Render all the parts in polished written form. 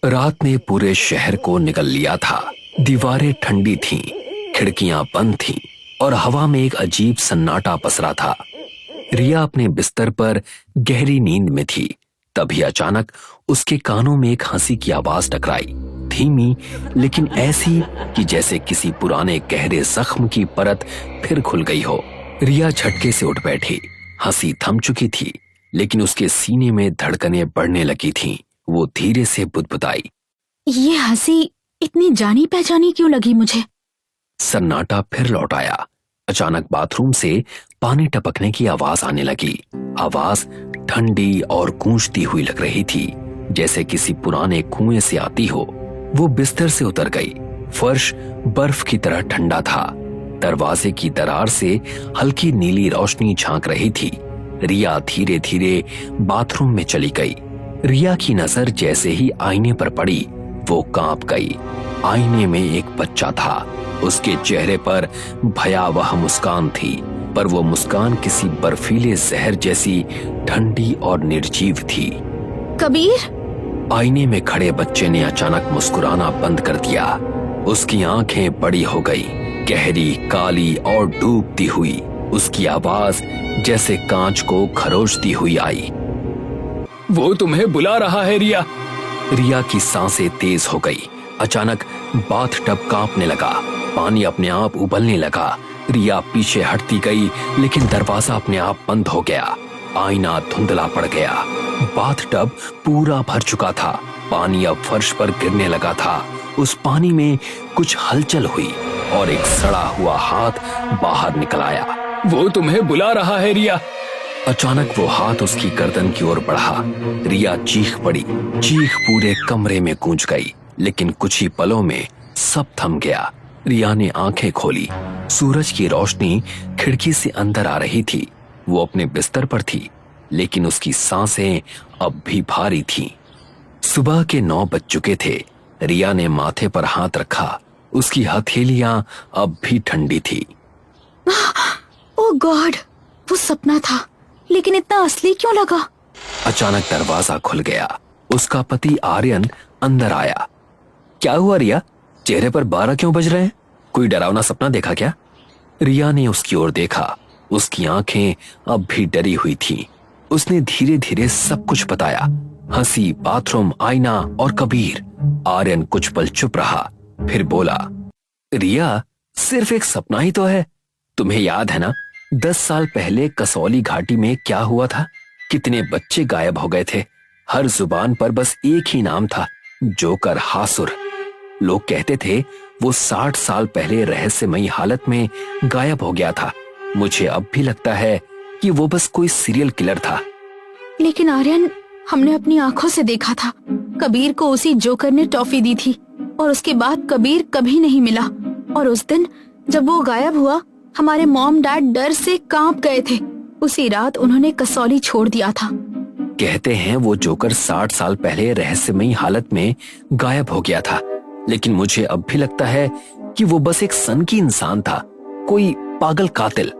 रात ने पूरे शहर को निगल लिया था। दीवारें ठंडी थीं, खिड़कियां बंद थीं और हवा में एक अजीब सन्नाटा पसरा था। रिया अपने बिस्तर पर गहरी नींद में थी। तभी अचानक उसके कानों में एक हंसी की आवाज टकराई, धीमी लेकिन ऐसी कि जैसे किसी पुराने गहरे जख्म की परत फिर खुल गई हो। रिया झटके से उठ बैठी। हंसी थम चुकी थी, लेकिन उसके सीने में धड़कनें बढ़ने लगी थीं। वो धीरे से बुदबुदाई, ये हंसी इतनी जानी पहचानी क्यों लगी मुझे? सन्नाटा फिर लौट आया। अचानक बाथरूम से पानी टपकने की आवाज आने लगी। आवाज ठंडी और गूंजती हुई लग रही थी, जैसे किसी पुराने कुएं से आती हो। वो बिस्तर से उतर गई। फर्श बर्फ की तरह ठंडा था। दरवाजे की दरार से हल्की नीली रोशनी झांक रही थी। रिया धीरे धीरे बाथरूम में चली गई। रिया की नजर जैसे ही आईने पर पड़ी, वो कांप गई। आईने में एक बच्चा था। उसके चेहरे पर भयावह मुस्कान थी, पर वो मुस्कान किसी बर्फीले जहर जैसी ठंडी और निर्जीव थी। कबीर! आईने में खड़े बच्चे ने अचानक मुस्कुराना बंद कर दिया। उसकी आंखें बड़ी हो गई, गहरी, काली और डूबती हुई। उसकी आवाज जैसे कांच को खरोचती हुई आई, वो तुम्हें बुला रहा है रिया। रिया की सांसें तेज हो गई। अचानक बाथटब कांपने लगा, पानी अपने आप उबलने लगा। रिया पीछे हटती गई, लेकिन दरवाजा अपने आप बंद हो गया। आईना धुंधला पड़ गया। बाथटब पूरा भर चुका था। पानी अब फर्श पर गिरने लगा था। उस पानी में कुछ हलचल हुई और एक सड़ा हुआ हाथ बाहर निकल आया। वो तुम्हें बुला रहा है रिया। अचानक वो हाथ उसकी गर्दन की ओर बढ़ा। रिया चीख पड़ी। चीख पूरे कमरे में गूंज गई, लेकिन कुछ ही पलों में सब थम गया। रिया ने आंखें खोली। सूरज की रोशनी खिड़की से अंदर आ रही थी। वो अपने बिस्तर पर थी, लेकिन उसकी सांसें अब भी भारी थीं। सुबह के 9 बज चुके थे। रिया ने माथे पर हाथ रखा। उसकी हथेलियां अब भी ठंडी थी। ओह गॉड, वो सपना था, लेकिन इतना असली क्यों लगा? अचानक दरवाजा खुल गया। उसका पति आर्यन अंदर आया। क्या हुआ रिया? चेहरे पर 12 क्यों बज रहे हैं? कोई डरावना सपना देखा क्या? रिया ने उसकी ओर देखा। उसकी आंखें अब भी डरी हुई थीं। उसने धीरे धीरे सब कुछ बताया, हंसी, बाथरूम, आईना और कबीर। आर्यन कुछ पल चुप रहा, फिर बोला, रिया, सिर्फ एक सपना ही तो है। तुम्हें याद है ना 10 साल पहले कसौली घाटी में क्या हुआ था? कितने बच्चे गायब हो गए थे। हर जुबान पर बस एक ही नाम था, जोकर हासुर। लोग कहते थे वो 60 साल पहले रहस्यमयी हालत में गायब हो गया था। मुझे अब भी लगता है कि वो बस कोई सीरियल किलर था। लेकिन आर्यन, हमने अपनी आंखों से देखा था। कबीर को उसी जोकर ने टॉफी दी थी और उसके बाद कबीर कभी नहीं मिला। और उस दिन जब वो गायब हुआ, हमारे मॉम डैड डर से कांप गए थे। उसी रात उन्होंने कसौली छोड़ दिया था। कहते हैं वो जोकर 60 साल पहले रहस्यमयी हालत में गायब हो गया था, लेकिन मुझे अब भी लगता है कि वो बस एक सनकी इंसान था, कोई पागल कातिल।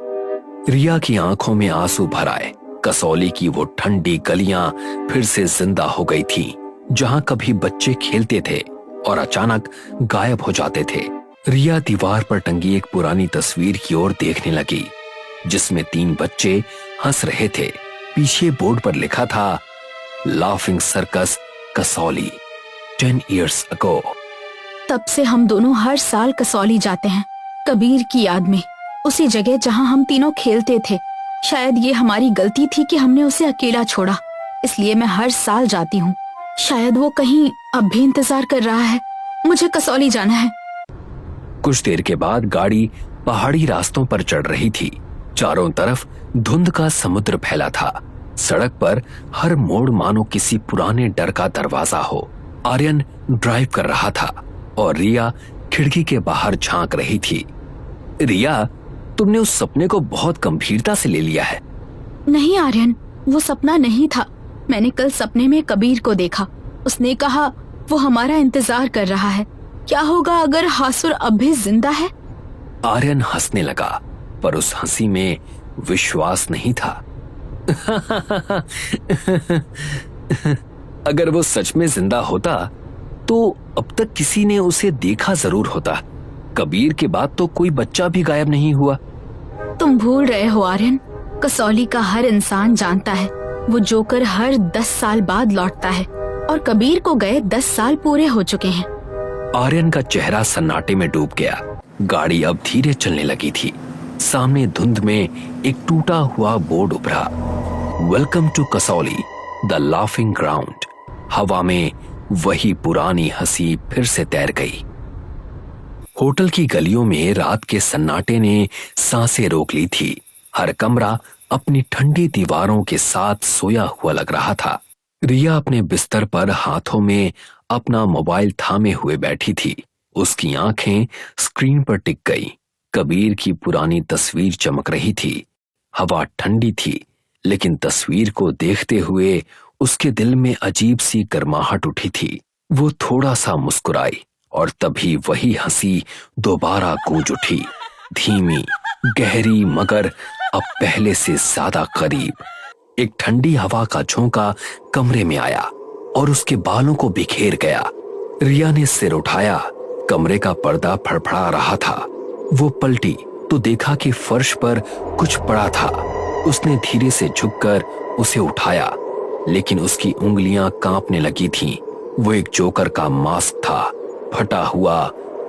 रिया की आंखों में आंसू भर आए। कसौली की वो ठंडी गलियां फिर से जिंदा हो गई थीं, जहां कभी बच्चे खेलते थे और अचानक गायब हो जाते थे। रिया दीवार पर टंगी एक पुरानी तस्वीर की ओर देखने लगी, जिसमें 3 बच्चे हंस रहे थे। पीछे बोर्ड पर लिखा था, laughing circus Kasauli 10 years ago। तब से हम दोनों हर साल कसौली जाते हैं, कबीर की याद में, उसी जगह जहां हम तीनों खेलते थे। शायद ये हमारी गलती थी कि हमने उसे अकेला छोड़ा, इसलिए मैं हर साल जाती हूँ। शायद वो कहीं अब भी इंतजार कर रहा है। मुझे कसौली जाना है। कुछ देर के बाद गाड़ी पहाड़ी रास्तों पर चढ़ रही थी। चारों तरफ धुंध का समुद्र फैला था। सड़क पर हर मोड़ मानो किसी पुराने डर का दरवाजा हो। आर्यन ड्राइव कर रहा था और रिया खिड़की के बाहर झांक रही थी। रिया, तुमने उस सपने को बहुत गंभीरता से ले लिया है। नहीं आर्यन, वो सपना नहीं था। मैंने कल सपने में कबीर को देखा। उसने कहा वो हमारा इंतजार कर रहा है। क्या होगा अगर हासुर अब भी जिंदा है? आर्यन हंसने लगा, पर उस हंसी में विश्वास नहीं था। अगर वो सच में जिंदा होता तो अब तक किसी ने उसे देखा जरूर होता। कबीर के बाद तो कोई बच्चा भी गायब नहीं हुआ। तुम भूल रहे हो आर्यन, कसौली का हर इंसान जानता है वो जोकर हर 10 साल बाद लौटता है और कबीर को गए 10 साल पूरे हो चुके हैं। आर्यन का चेहरा सन्नाटे में डूब गया। गाड़ी अब धीरे चलने लगी थी। सामने धुंध में एक टूटा हुआ बोर्ड उभरा, welcome to Kasauli the laughing ground. हवा में वही पुरानी हंसी फिर से तैर गई। होटल की गलियों में रात के सन्नाटे ने सांसें रोक ली थी। हर कमरा अपनी ठंडी दीवारों के साथ सोया हुआ लग रहा था। रिया अपने बिस्तर पर हाथों में अपना मोबाइल थामे हुए बैठी थी। उसकी आंखें स्क्रीन पर टिक गई। कबीर की पुरानी तस्वीर चमक रही थी। हवा ठंडी थी, लेकिन तस्वीर को देखते हुए उसके दिल में अजीब सी गर्माहट उठी थी। वो थोड़ा सा मुस्कुराई और तभी वही हंसी दोबारा गूंज उठी, धीमी, गहरी, मगर अब पहले से ज्यादा करीब। एक ठंडी हवा का झोंका कमरे में आया और उसके बालों को बिखेर गया। रिया ने सिर उठाया। कमरे का पर्दा फड़फड़ा रहा था। वो पलटी तो देखा कि फर्श पर कुछ पड़ा था। उसने धीरे से झुककर उसे उठाया, लेकिन उसकी उंगलियां कांपने लगी थीं। वो एक जोकर का मास्क था, फटा हुआ,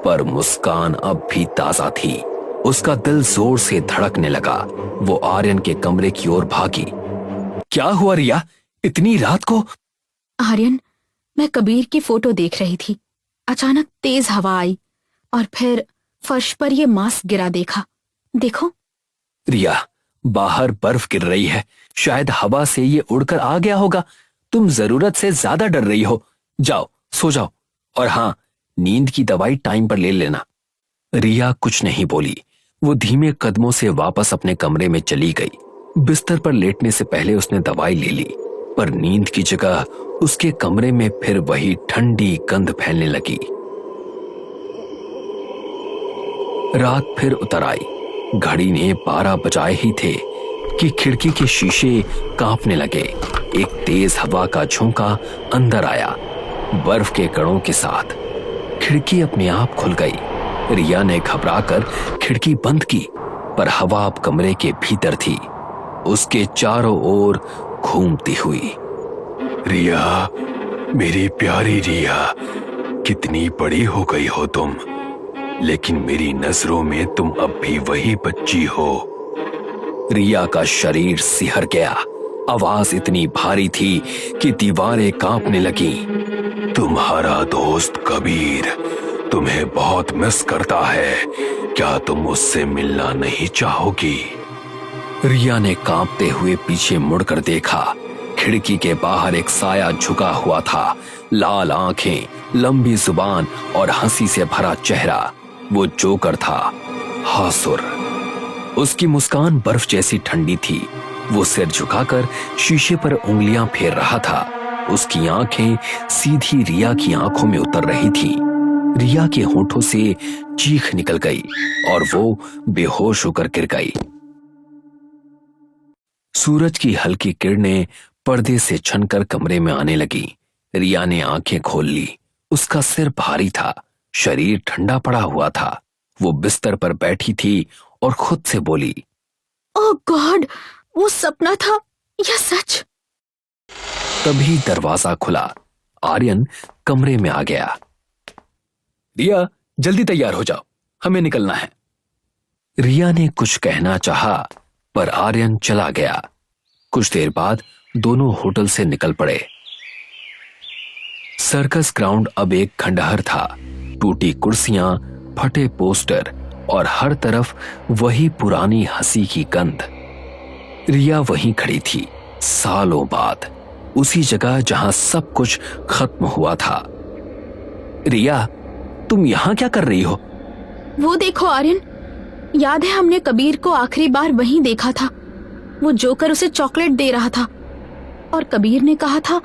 पर मुस्कान अब भी ताजा थी। उसका दिल जोर से धड़कने लगा। वो आर्यन के कमरे की ओर भागी। क्या हुआ रिया, इतनी रात को? आर्यन, मैं कबीर की फोटो देख रही थी। अचानक तेज हवा आई और फिर फर्श पर ये मास्क गिरा देखा। देखो। रिया, बाहर बर्फ गिर रही है। शायद हवा से ये उड़कर आ गया होगा। तुम जरूरत से ज्यादा डर रही हो। जाओ, सो जाओ। और हाँ, नींद की दवाई टाइम पर ले लेना। रिया कुछ नहीं बोली। वो धीमे कदमों से वापस अपने कमरे में चली गई। बिस्तर पर लेटने से पहले उसने दवाई ले ली, पर नींद की जगह उसके कमरे में फिर वही ठंडी गंध फैलने लगी। रात फिर उतर आई। घड़ी ने 12 बजाए ही थे कि खिड़की के शीशे कांपने लगे। एक तेज हवा का झोंका अंदर आया, बर्फ के कणों के साथ। खिड़की अपने आप खुल गई। रिया ने घबराकर खिड़की बंद की, पर हवा अब कमरे के भीतर थी, उसके चारों ओर घूमती हुई। रिया, मेरी प्यारी रिया, कितनी बड़ी हो गई हो तुम, लेकिन मेरी नजरों में तुम अब भी वही बच्ची हो। रिया का शरीर सिहर गया। आवाज इतनी भारी थी कि दीवारें कांपने लगीं। तुम्हारा दोस्त कबीर तुम्हें बहुत मिस करता है। क्या तुम उससे मिलना नहीं चाहोगी? रिया ने कांपते हुए पीछे मुड़कर देखा। खिड़की के बाहर एक साया झुका हुआ था। लाल आंखें, लंबी जुबान और हंसी से भरा चेहरा। वो जोकर था, हासुर। उसकी मुस्कान बर्फ जैसी ठंडी थी। वो सिर झुकाकर शीशे पर उंगलियां फेर रहा था। उसकी आंखें सीधी रिया की आंखों में उतर रही थीं। रिया के होठों से चीख निकल गई और वो बेहोश होकर गिर गई। सूरज की हल्की किरणें पर्दे से छनकर कमरे में आने लगी। रिया ने आंखें खोल ली। उसका सिर भारी था, शरीर ठंडा पड़ा हुआ था। वो बिस्तर पर बैठी थी और खुद से बोली, ओह गॉड, वो सपना था या सच? तभी दरवाजा खुला। आर्यन कमरे में आ गया। रिया, जल्दी तैयार हो जाओ, हमें निकलना है। रिया ने कुछ कहना चाहा, पर आर्यन चला गया। कुछ देर बाद दोनों होटल से निकल पड़े। सर्कस ग्राउंड अब एक खंडहर था। टूटी कुर्सियां, फटे पोस्टर और हर तरफ वही पुरानी हंसी की गंध। रिया वहीं खड़ी थी, सालों बाद, उसी जगह जहां सब कुछ खत्म हुआ था। रिया, तुम यहां क्या कर रही हो? वो देखो आर्यन, याद है हमने कबीर को आखिरी बार वहीं देखा था। वो जोकर उसे चॉकलेट दे रहा था और कबीर ने कहा था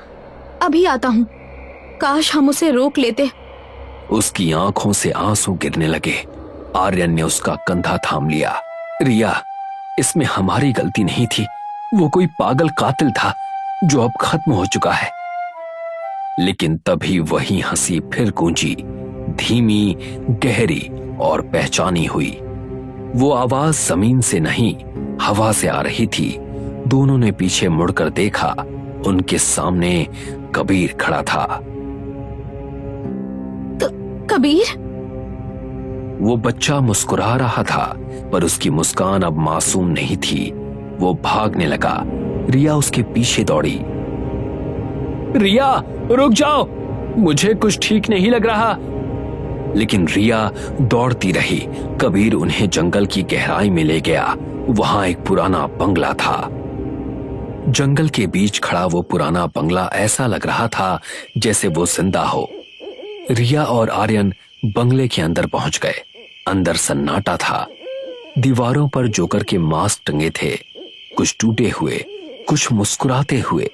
अभी आता हूं। काश हम उसे रोक लेते। उसकी आंखों से आंसू गिरने लगे। आर्यन ने उसका कंधा थाम लिया। रिया, इसमें हमारी गलती नहीं थी। वो कोई पागल कातिल था जो अब खत्म हो चुका है। लेकिन तभी वही हंसी फिर गूंजी, धीमी, गहरी और पहचानी हुई। वो आवाज जमीन से नहीं, हवा से आ रही थी। दोनों ने पीछे मुड़कर देखा। उनके सामने कबीर खड़ा था। कबीर? वो बच्चा मुस्कुरा रहा था, पर उसकी मुस्कान अब मासूम नहीं थी। वो भागने लगा। रिया उसके पीछे दौड़ी। रिया, रुक जाओ, मुझे कुछ ठीक नहीं लग रहा। लेकिन रिया दौड़ती रही। कबीर उन्हें जंगल की गहराई में ले गया। वहां एक पुराना बंगला था। जंगल के बीच खड़ा वो पुराना बंगला ऐसा लग रहा था जैसे वो जिंदा हो। रिया और आर्यन बंगले के अंदर पहुंच गए। अंदर सन्नाटा था। दीवारों पर जोकर के मास्क टंगे थे, कुछ टूटे हुए, कुछ मुस्कुराते हुए।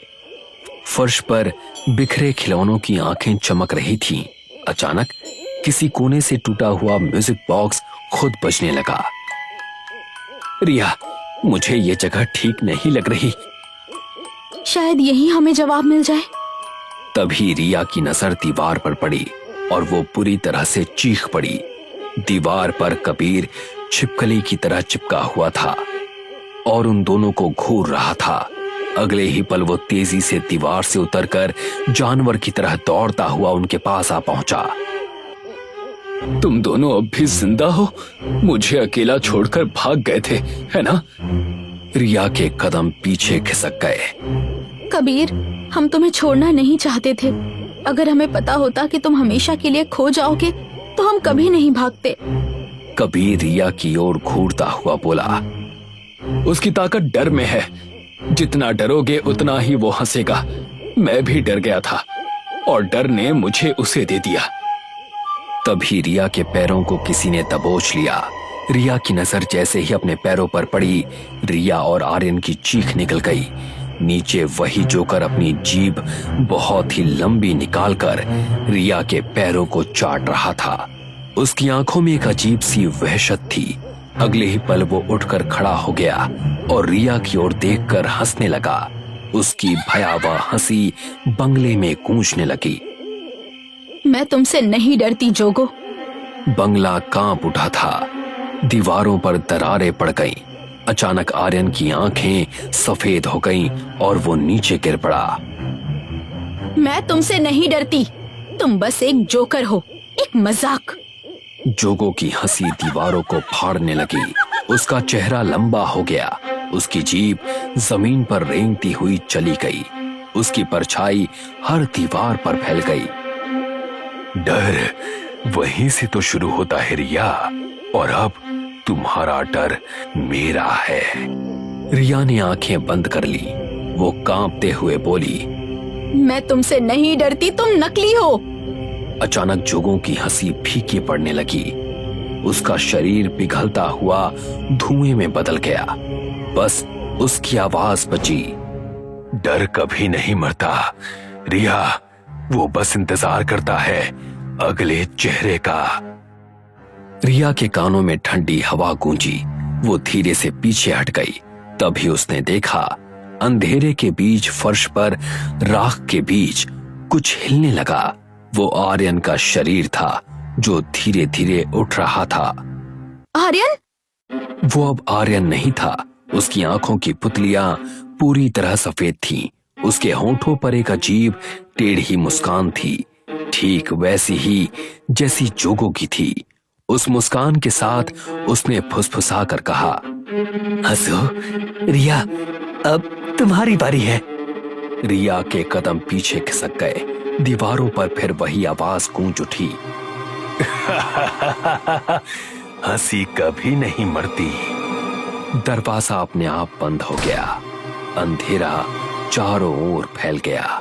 फर्श पर बिखरे खिलौनों की आंखें चमक रही थीं। अचानक किसी कोने से टूटा हुआ म्यूजिक बॉक्स खुद बजने लगा। रिया, मुझे ये जगह ठीक नहीं लग रही। शायद यही हमें जवाब मिल जाए। तभी रिया की नजर दीवार पर पड़ी और वो पूरी तरह से चीख पड़ी। दीवार पर कबीर छिपकली की तरह चिपका हुआ था और उन दोनों को घूर रहा था। अगले ही पल वो तेजी से दीवार से उतरकर जानवर की तरह दौड़ता हुआ उनके पास आ पहुंचा। तुम दोनों अब भी जिंदा हो? मुझे अकेला छोड़कर भाग गए थे, है ना? रिया के कदम पीछे खिसक गए। कबीर, हम तुम्हें छोड़ना नहीं चाहते थे। अगर हमें पता होता कि तुम हमेशा के लिए खो जाओगे तो हम कभी नहीं भागते। कबीर रिया की ओर घूरता हुआ बोला। उसकी ताकत डर में है। जितना डरोगे उतना ही वो हंसेगा। मैं भी डर गया था और डर ने मुझे उसे दे दिया। तभी रिया के पैरों को किसी ने दबोच लिया। रिया की नजर जैसे ही अपने पैरों पर पड़ी, रिया और आर्यन की चीख निकल गई। नीचे वही जोकर अपनी जीभ बहुत ही लंबी निकालकर रिया के पैरों को चाट रहा था। उसकी आंखों में एक अजीब सी वहशत थी। अगले ही पल वो उठकर खड़ा हो गया और रिया की ओर देखकर हंसने लगा। उसकी भयावह हंसी बंगले में गूंजने लगी। मैं तुमसे नहीं डरती जोगो। बंगला कांप उठा था। दीवारों पर दरारें पड़ गईं। अचानक आर्यन की आंखें सफेद हो गईं और वो नीचे गिर पड़ा। मैं तुमसे नहीं डरती। तुम बस एक जोकर हो, एक मजाक। जोगो की हंसी दीवारों को फाड़ने लगी। उसका चेहरा लंबा हो गया। उसकी जीभ जमीन पर रेंगती हुई चली गई। उसकी परछाई हर दीवार पर फैल गई। डर वहीं से तो शुरू होता है रिया, और अब तुम्हारा डर मेरा है। रिया ने आंखें बंद कर ली। वो कांपते हुए बोली, मैं तुमसे नहीं डरती, तुम नकली हो। अचानक जोगों की हंसी फीकी पड़ने लगी। उसका शरीर पिघलता हुआ धुएं में बदल गया। बस उसकी आवाज बची, डर कभी नहीं मरता रिया, वो बस इंतजार करता है अगले चेहरे का। रिया के कानों में ठंडी हवा गूंजी। वो धीरे से पीछे हट गई। तभी उसने देखा, अंधेरे के बीच फर्श पर राख के बीच कुछ हिलने लगा। वो आर्यन का शरीर था जो धीरे धीरे उठ रहा था। आर्यन? वो अब आर्यन नहीं था। उसकी आंखों की पुतलियां पूरी तरह सफेद थीं। उसके होंठों पर एक अजीब टेढ़ी मुस्कान थी, ठीक वैसी ही जैसी जोगो की थी। उस मुस्कान के साथ उसने फुसफुसा कर कहा, हंसो रिया, अब तुम्हारी बारी है। रिया के कदम पीछे खिसक गए। दीवारों पर फिर वही आवाज गूंज उठी, हंसी कभी नहीं मरती। दरवाजा अपने आप बंद हो गया। अंधेरा चारों ओर फैल गया।